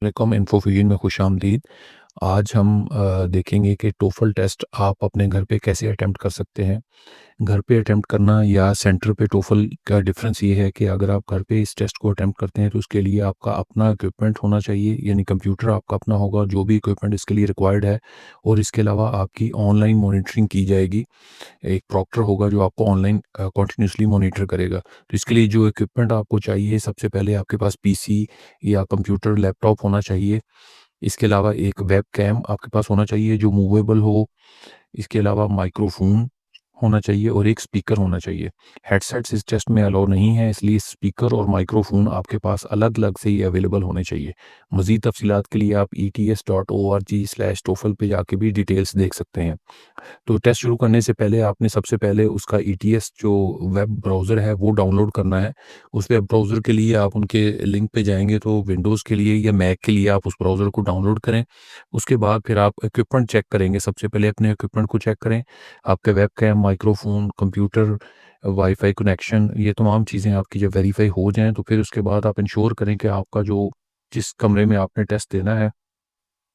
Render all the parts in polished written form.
वालेकुम, इन्फोफ्यूजन में खुशामदीद। आज हम देखेंगे कि टोफ़ल टेस्ट आप अपने घर पे कैसे अटेम्प्ट कर सकते हैं। घर पे अटेम्प्ट करना या सेंटर पे टोफ़ल का डिफ़रेंस ये है कि अगर आप घर पे इस टेस्ट को अटेम्प्ट करते हैं तो उसके लिए आपका अपना इक्विपमेंट होना चाहिए, यानी कंप्यूटर आपका अपना होगा, जो भी इक्विपमेंट इसके लिए रिक्वायर्ड है। और इसके अलावा आपकी ऑनलाइन मॉनिटरिंग की जाएगी। एक प्रॉक्टर होगा जो आपको ऑनलाइन कंटिन्यूअसली मॉनिटर करेगा। तो इसके लिए जो इक्विपमेंट आपको चाहिए, सबसे पहले आपके पास पीसी या कंप्यूटर, लैपटॉप होना चाहिए। इसके अलावा एक वेब कैम आपके पास होना चाहिए जो मूवेबल हो। इसके अलावा माइक्रोफ़ोन होना चाहिए और एक स्पीकर होना चाहिए। हेडसेट्स इस टेस्ट में अलाउ नहीं है, इसलिए स्पीकर और माइक्रोफ़ोन आपके पास अलग-अलग से ही अवेलेबल होने चाहिए। मज़ीद तफ़सीलात के लिए आप ets.org/TOEFL पे जाके भी डिटेल्स देख सकते हैं। तो टेस्ट शुरू करने से पहले आपने सबसे पहले उसका ईटीएस जो वेब ब्राउज़र है वो डाउनलोड करना है। उस वेब ब्राउज़र के लिए आप उनके लिंक पे जाएँगे तो विंडोज़ के लिए या मैक के लिए आप उस ब्राउज़र को डाउनलोड करें। उसके बाद फिर आप इक्विपमेंट चेक करेंगे, सबसे पहले अपने इक्विपमेंट को चेक करें। आपके webcam, microphone, computer, wifi connection, ये तमाम चीज़ें आपकी जब वेरीफ़ाई हो जाएँ तो फिर उसके बाद आप इंश्योर करें कि आपका जो जिस कमरे में आपने टेस्ट देना है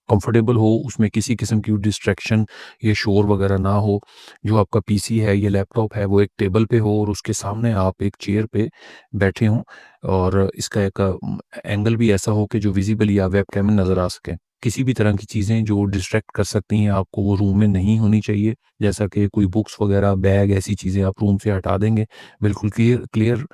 कंफर्टेबल हो, उसमें किसी किस्म की डिस्ट्रैक्शन या शोर वगैरह ना हो। जो आपका पीसी है या लैपटॉप है वो एक टेबल पे हो और उसके सामने आप एक चेयर पे बैठे हों और इसका एक एंगल भी ऐसा हो कि जो विज़िबल या वेबकैम में नज़र आ सके। किसी भी तरह की चीज़ें जो डिस्ट्रैक्ट कर सकती हैं आपको वो रूम में नहीं होनी चाहिए। जैसा कि कोई बुक्स वगैरह, बैग, ऐसी चीज़ें आप रूम से हटा देंगे। बिल्कुल क्लियर क्लियर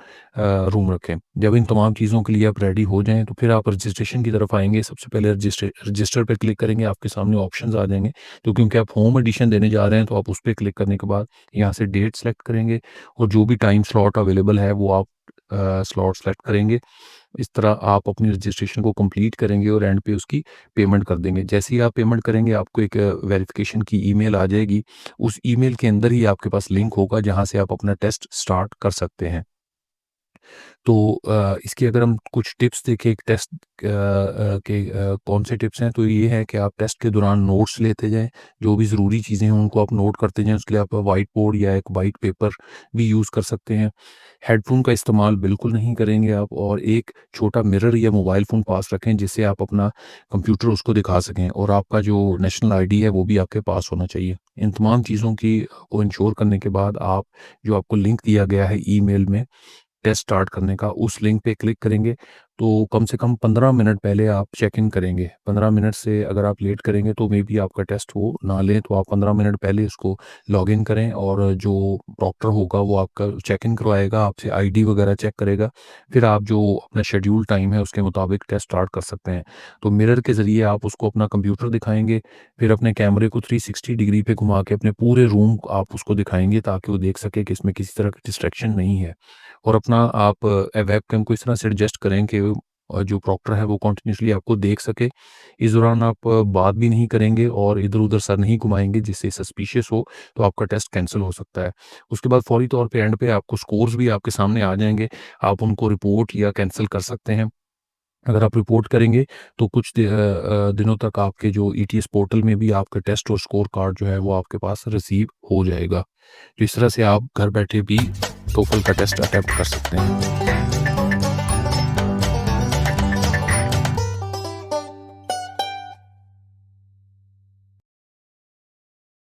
रूम रखें। जब इन तमाम चीज़ों के लिए आप रेडी हो जाएँ तो फिर आप रजिस्ट्रेशन की तरफ आएँगे। सबसे पहले रजिस्टर पे क्लिक करेंगे, आपके सामने ऑप्शंस आ जाएँगे। तो क्योंकि आप होम एडिशन देने जा रहे हैं तो आप उस पे क्लिक करने के बाद यहाँ से डेट सेलेक्ट करेंगे और जो भी टाइम स्लॉट अवेलेबल है वो आप स्लॉट सेलेक्ट करेंगे। इस तरह आप अपनी रजिस्ट्रेशन को कंप्लीट करेंगे और एंड पे उसकी पेमेंट कर देंगे। जैसे ही आप पेमेंट करेंगे आपको एक वेरिफिकेशन की ईमेल आ जाएगी। उस ईमेल के अंदर ही आपके पास लिंक होगा जहाँ से आप अपना टेस्ट स्टार्ट कर सकते हैं। तो इसकी अगर हम कुछ टिप्स देखें एक टेस्ट कौन से टिप्स हैं, तो ये है कि आप टेस्ट के दौरान नोट्स लेते जाएँ। जो भी ज़रूरी चीज़ें हैं उनको आप नोट करते जाएँ। उसके लिए आप व्हाइट बोर्ड या एक व्हाइट पेपर भी यूज़ कर सकते हैं। हेडफ़ोन का इस्तेमाल बिल्कुल नहीं करेंगे आप और एक छोटा मिरर या मोबाइल फ़ोन पास रखें जिससे आप अपना कंप्यूटर उसको दिखा सकें और आपका जो नेशनल आईडी है वो भी आपके पास होना चाहिए। इन तमाम चीज़ों की को इंश्योर करने के बाद आप जो आपको लिंक दिया गया है ईमेल में टेस्ट स्टार्ट करने का, उस लिंक पे क्लिक करेंगे, तो कम से कम 15 मिनट पहले आप चेक इन करेंगे। 15 मिनट से अगर आप लेट करेंगे तो मे बी आपका टेस्ट वो ना लें, तो आप 15 मिनट पहले उसको लॉगिन करें और जो प्रॉक्टर होगा वो आपका चेक इन करवाएगा, आपसे आईडी वगैरह चेक करेगा। फिर आप जो अपना शेड्यूल टाइम है उसके मुताबिक टेस्ट स्टार्ट कर सकते हैं। तो मिरर के ज़रिए आप उसको अपना कंप्यूटर दिखाएँगे, फिर अपने कैमरे को 360 डिग्री पे घुमा के अपने पूरे रूम को आप उसको दिखाएँगे ताकि वो देख सके कि इसमें किसी तरह की डिस्ट्रैक्शन नहीं है। और अपना आप वेबकैम को इस तरह से एडजस्ट करें कि जो प्रॉक्टर है वो कंटिन्यूअसली आपको देख सके। इस दौरान आप बात भी नहीं करेंगे और इधर-उधर सर नहीं घुमाएँगे जिससे सस्पिशियस हो तो आपका टेस्ट कैंसल हो सकता है। उसके बाद फौरी तौर पे एंड पे आपको स्कोर्स भी आपके सामने आ जाएँगे। आप उनको रिपोर्ट या कैंसल कर सकते हैं। अगर आप रिपोर्ट करेंगे तो कुछ दिनों तक आपके जो ईटीएस पोर्टल में भी आपका टेस्ट और स्कोर कार्ड जो है वो आपके पास रिसीव हो जाएगा। तो इस तरह से आप घर बैठे भी टोफल का टेस्ट अटेम्प्ट कर सकते हैं।